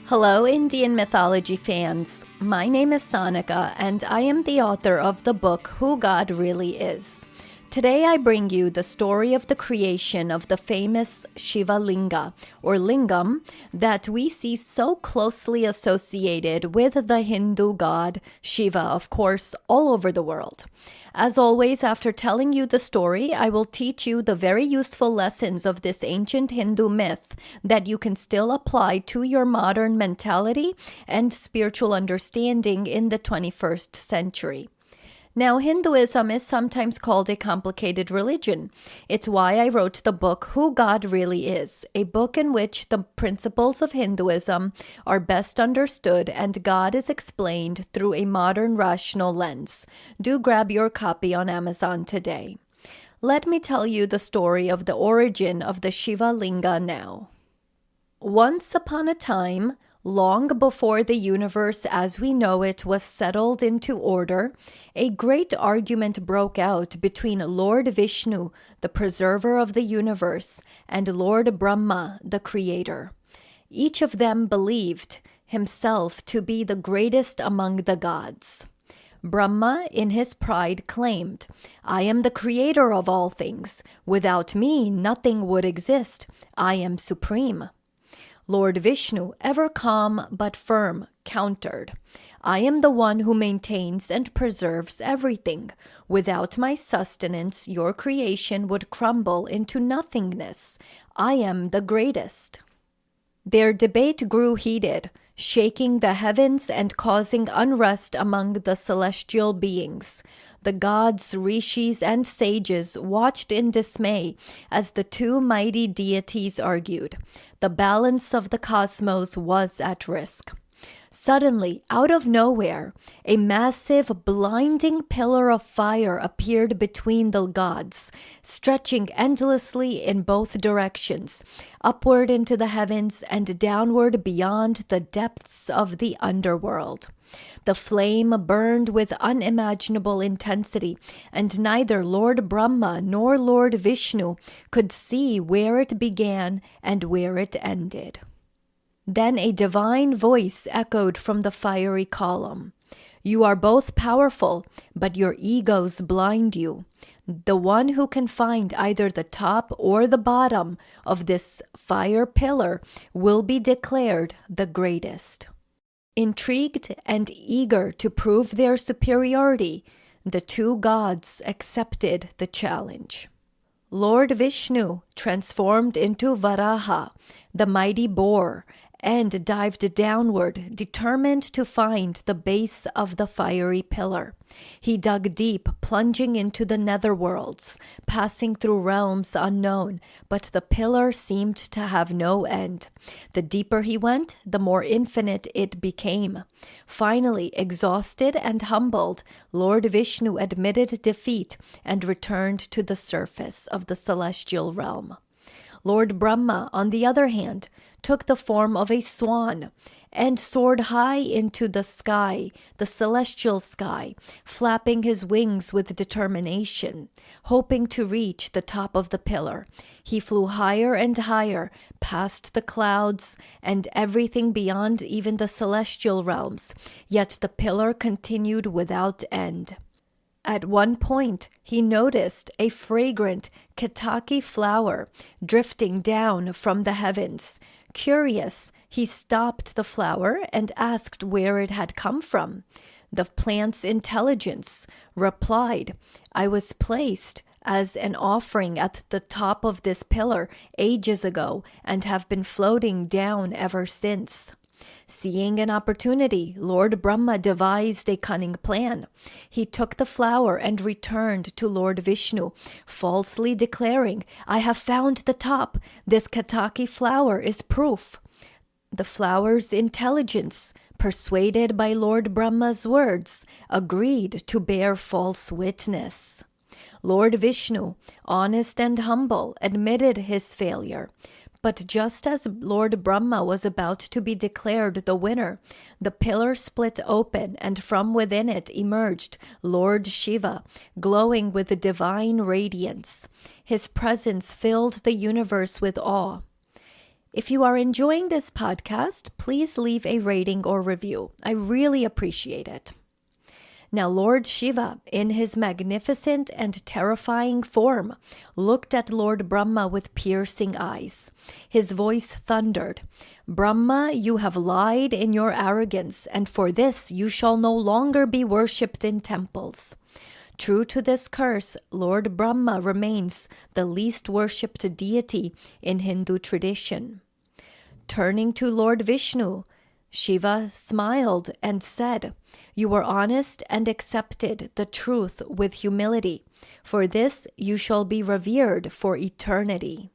Hello, Indian mythology fans. My name is Sonika, and I am the author of the book Who God Really Is. Today I bring you the story of the creation of the famous Shiva Linga, or lingam, that we see so closely associated with the Hindu god Shiva, of course, all over the world. As always, after telling you the story, I will teach you the very useful lessons of this ancient Hindu myth that you can still apply to your modern mentality and spiritual understanding in the 21st century. Now, Hinduism is sometimes called a complicated religion. It's why I wrote the book Who God Really Is, a book in which the principles of Hinduism are best understood and God is explained through a modern rational lens. Do grab your copy on Amazon today. Let me tell you the story of the origin of the Shiva Linga now. Once upon a time, long before the universe as we know it was settled into order, a great argument broke out between Lord Vishnu, the preserver of the universe, and Lord Brahma, the creator. Each of them believed himself to be the greatest among the gods. Brahma, in his pride, claimed, "I am the creator of all things. Without me, nothing would exist. I am supreme." Lord Vishnu, ever calm but firm, countered, "I am the one who maintains and preserves everything. Without my sustenance, your creation would crumble into nothingness. I am the greatest." Their debate grew heated, shaking the heavens and causing unrest among the celestial beings. The gods, rishis, and sages watched in dismay as the two mighty deities argued. The balance of the cosmos was at risk. Suddenly, out of nowhere, a massive, blinding pillar of fire appeared between the gods, stretching endlessly in both directions, upward into the heavens and downward beyond the depths of the underworld. The flame burned with unimaginable intensity, and neither Lord Brahma nor Lord Vishnu could see where it began and where it ended. Then a divine voice echoed from the fiery column. "You are both powerful, but your egos blind you. The one who can find either the top or the bottom of this fire pillar will be declared the greatest." Intrigued and eager to prove their superiority, the two gods accepted the challenge. Lord Vishnu transformed into Varaha, the mighty boar, and dived downward, determined to find the base of the fiery pillar. He dug deep, plunging into the netherworlds, passing through realms unknown, but the pillar seemed to have no end. The deeper he went, the more infinite it became. Finally, exhausted and humbled, Lord Vishnu admitted defeat and returned to the surface of the celestial realm. Lord Brahma, on the other hand, took the form of a swan and soared high into the sky, the celestial sky, flapping his wings with determination, hoping to reach the top of the pillar. He flew higher and higher, past the clouds and everything beyond even the celestial realms, yet the pillar continued without end. At one point, he noticed a fragrant Ketaki flower drifting down from the heavens. Curious, he stopped the flower and asked where it had come from. The plant's intelligence replied, "I was placed as an offering at the top of this pillar ages ago and have been floating down ever since." Seeing an opportunity, Lord Brahma devised a cunning plan. He took the flower and returned to Lord Vishnu, falsely declaring, "I have found the top. This Ketaki flower is proof." The flower's intelligence, persuaded by Lord Brahma's words, agreed to bear false witness. Lord Vishnu, honest and humble, admitted his failure. But just as Lord Brahma was about to be declared the winner, the pillar split open, and from within it emerged Lord Shiva, glowing with a divine radiance. His presence filled the universe with awe. If you are enjoying this podcast, please leave a rating or review. I really appreciate it. Now, Lord Shiva, in his magnificent and terrifying form, looked at Lord Brahma with piercing eyes. His voice thundered, "Brahma, you have lied in your arrogance, and for this you shall no longer be worshipped in temples." True to this curse, Lord Brahma remains the least worshipped deity in Hindu tradition. Turning to Lord Vishnu, Shiva smiled and said, "You were honest and accepted the truth with humility. For this you shall be revered for eternity."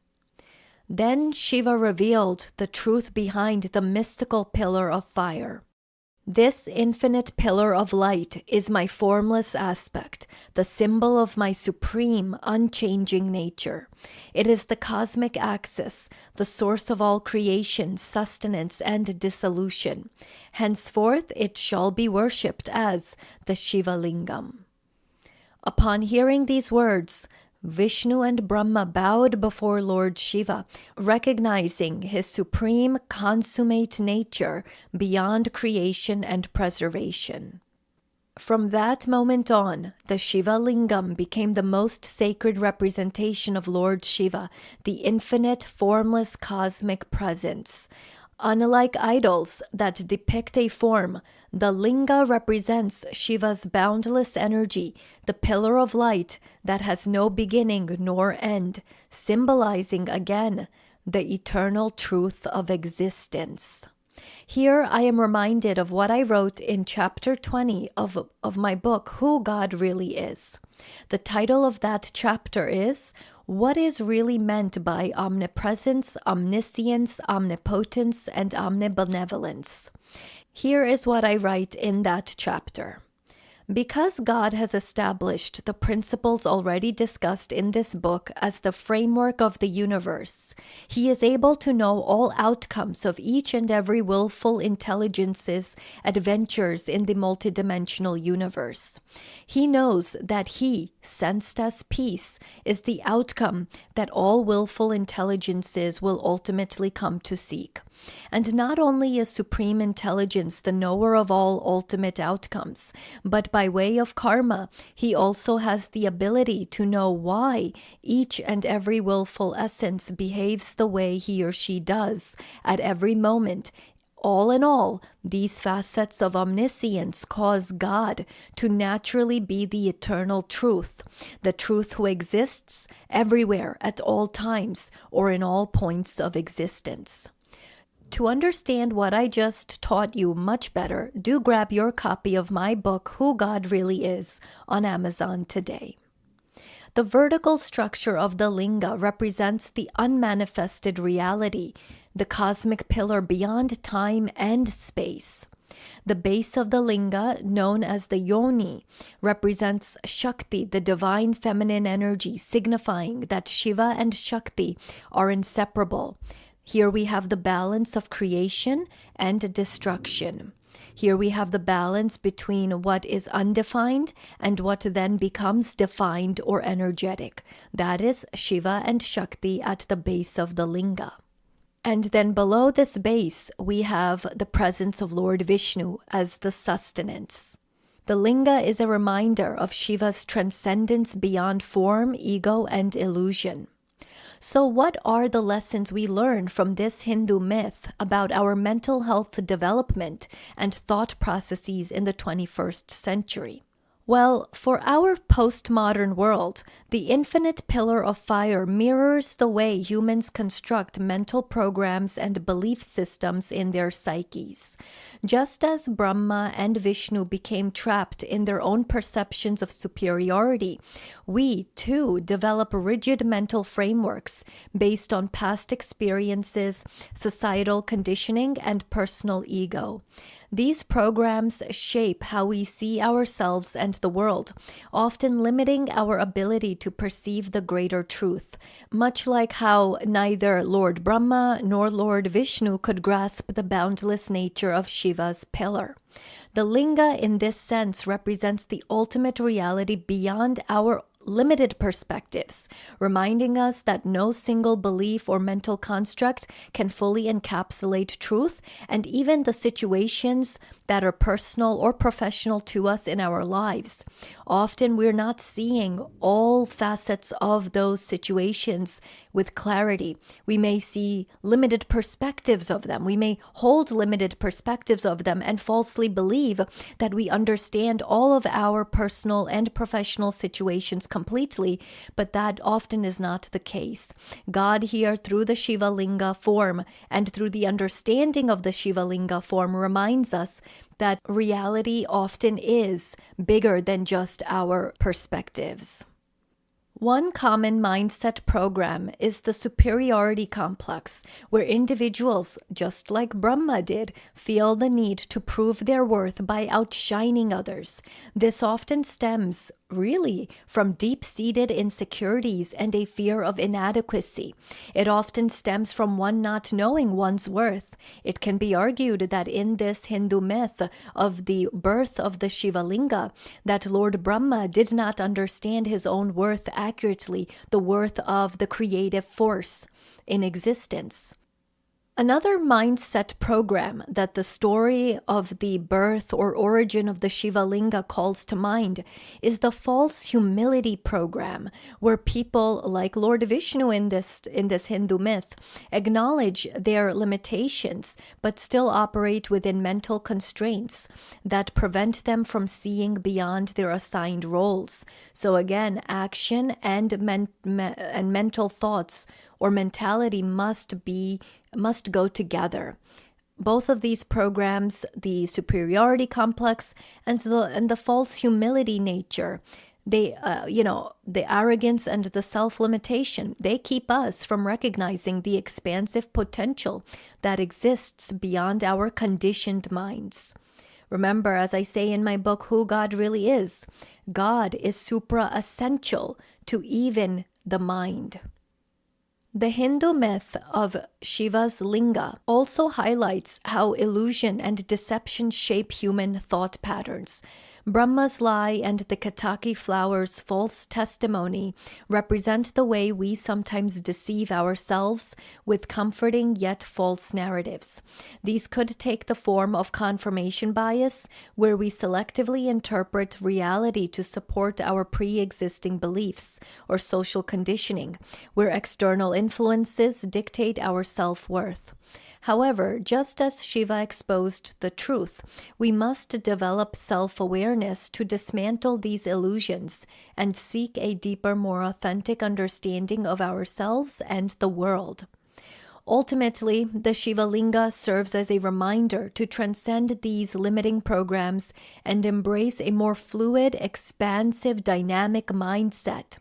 Then Shiva revealed the truth behind the mystical pillar of fire. "This infinite pillar of light is my formless aspect, the symbol of my supreme, unchanging nature. It is the cosmic axis, the source of all creation, sustenance, and dissolution. Henceforth it shall be worshipped as the Shiva Lingam." Upon hearing these words, Vishnu and Brahma bowed before Lord Shiva, recognizing his supreme consummate nature beyond creation and preservation. From that moment on, the Shiva Lingam became the most sacred representation of Lord Shiva, the infinite, formless cosmic presence. Unlike idols that depict a form, the linga represents Shiva's boundless energy, the pillar of light that has no beginning nor end, symbolizing again the eternal truth of existence. Here I am reminded of what I wrote in chapter 20 of my book, Who God Really Is. The title of that chapter is What is Really Meant by Omnipresence, Omniscience, Omnipotence, and Omnibenevolence. Here is what I write in that chapter. Because God has established the principles already discussed in this book as the framework of the universe, He is able to know all outcomes of each and every willful intelligence's adventures in the multidimensional universe. He knows that He, sensed as peace, is the outcome that all willful intelligences will ultimately come to seek. And not only is Supreme Intelligence the knower of all ultimate outcomes, but by way of karma, He also has the ability to know why each and every willful essence behaves the way he or she does at every moment. All in all, these facets of omniscience cause God to naturally be the eternal truth, the truth who exists everywhere at all times or in all points of existence. To understand what I just taught you much better, do grab your copy of my book, Who God Really Is, on Amazon today. The vertical structure of the linga represents the unmanifested reality, the cosmic pillar beyond time and space. The base of the linga, known as the yoni, represents Shakti, the divine feminine energy, signifying that Shiva and Shakti are inseparable. Here we have the balance of creation and destruction. Here we have the balance between what is undefined and what then becomes defined or energetic. That is Shiva and Shakti at the base of the linga. And then below this base, we have the presence of Lord Vishnu as the sustenance. The linga is a reminder of Shiva's transcendence beyond form, ego, and illusion. So what are the lessons we learn from this Hindu myth about our mental health development and thought processes in the 21st century? Well, for our postmodern world, the infinite pillar of fire mirrors the way humans construct mental programs and belief systems in their psyches. Just as Brahma and Vishnu became trapped in their own perceptions of superiority, we, too, develop rigid mental frameworks based on past experiences, societal conditioning, and personal ego. These programs shape how we see ourselves and the world, often limiting our ability to perceive the greater truth, much like how neither Lord Brahma nor Lord Vishnu could grasp the boundless nature of Shiva's pillar. The linga in this sense represents the ultimate reality beyond our limited perspectives, reminding us that no single belief or mental construct can fully encapsulate truth, and even the situations that are personal or professional to us in our lives. Often we're not seeing all facets of those situations with clarity. We may see limited perspectives of them. We may hold limited perspectives of them and falsely believe that we understand all of our personal and professional situations completely, but that often is not the case. God here, through the Shiva Linga form and through the understanding of the Shiva Linga form, reminds us that reality often is bigger than just our perspectives. One common mindset program is the superiority complex, where individuals, just like Brahma did, feel the need to prove their worth by outshining others. This often stems really from deep-seated insecurities and a fear of inadequacy. It often stems from one not knowing one's worth. It can be argued that in this Hindu myth of the birth of the Shiva Linga, that Lord Brahma did not understand his own worth accurately, the worth of the creative force in existence. Another mindset program that the story of the birth or origin of the Shiva Linga calls to mind is the false humility program, where people like Lord Vishnu in this Hindu myth acknowledge their limitations but still operate within mental constraints that prevent them from seeing beyond their assigned roles. So again, action and mental thoughts or mentality must go together. Both of these programs, the superiority complex and the false humility nature, the arrogance and the self-limitation, they keep us from recognizing the expansive potential that exists beyond our conditioned minds. Remember, as I say in my book, Who God Really Is, God is supra-essential to even the mind. The Hindu myth of Shiva's Linga also highlights how illusion and deception shape human thought patterns. Brahma's lie and the Ketaki flower's false testimony represent the way we sometimes deceive ourselves with comforting yet false narratives. These could take the form of confirmation bias, where we selectively interpret reality to support our pre-existing beliefs, or social conditioning, where external influences dictate our self-worth. However, just as Shiva exposed the truth, we must develop self-awareness to dismantle these illusions and seek a deeper, more authentic understanding of ourselves and the world. Ultimately, the Shiva Linga serves as a reminder to transcend these limiting programs and embrace a more fluid, expansive, dynamic mindset.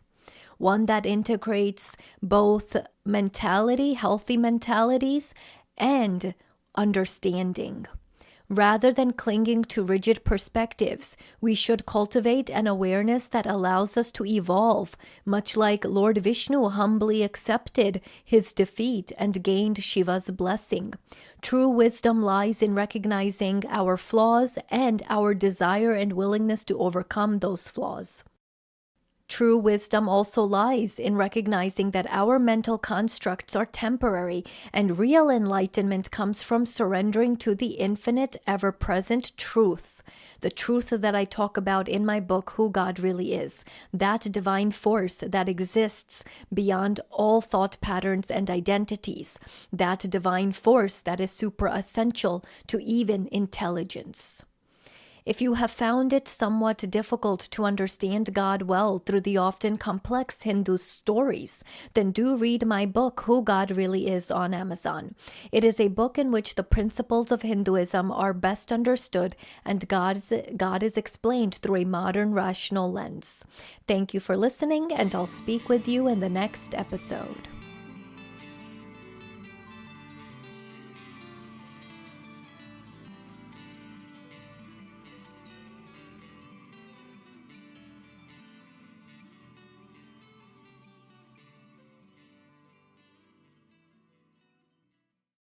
One that integrates both mentality, healthy mentalities, and understanding. Rather than clinging to rigid perspectives, we should cultivate an awareness that allows us to evolve, much like Lord Vishnu humbly accepted his defeat and gained Shiva's blessing. True wisdom lies in recognizing our flaws and our desire and willingness to overcome those flaws. True wisdom also lies in recognizing that our mental constructs are temporary, and real enlightenment comes from surrendering to the infinite, ever-present truth, the truth that I talk about in my book, Who God Really Is, that divine force that exists beyond all thought patterns and identities, that divine force that is supra-essential to even intelligence. If you have found it somewhat difficult to understand God well through the often complex Hindu stories, then do read my book, Who God Really Is, on Amazon. It is a book in which the principles of Hinduism are best understood and God is explained through a modern rational lens. Thank you for listening, and I'll speak with you in the next episode.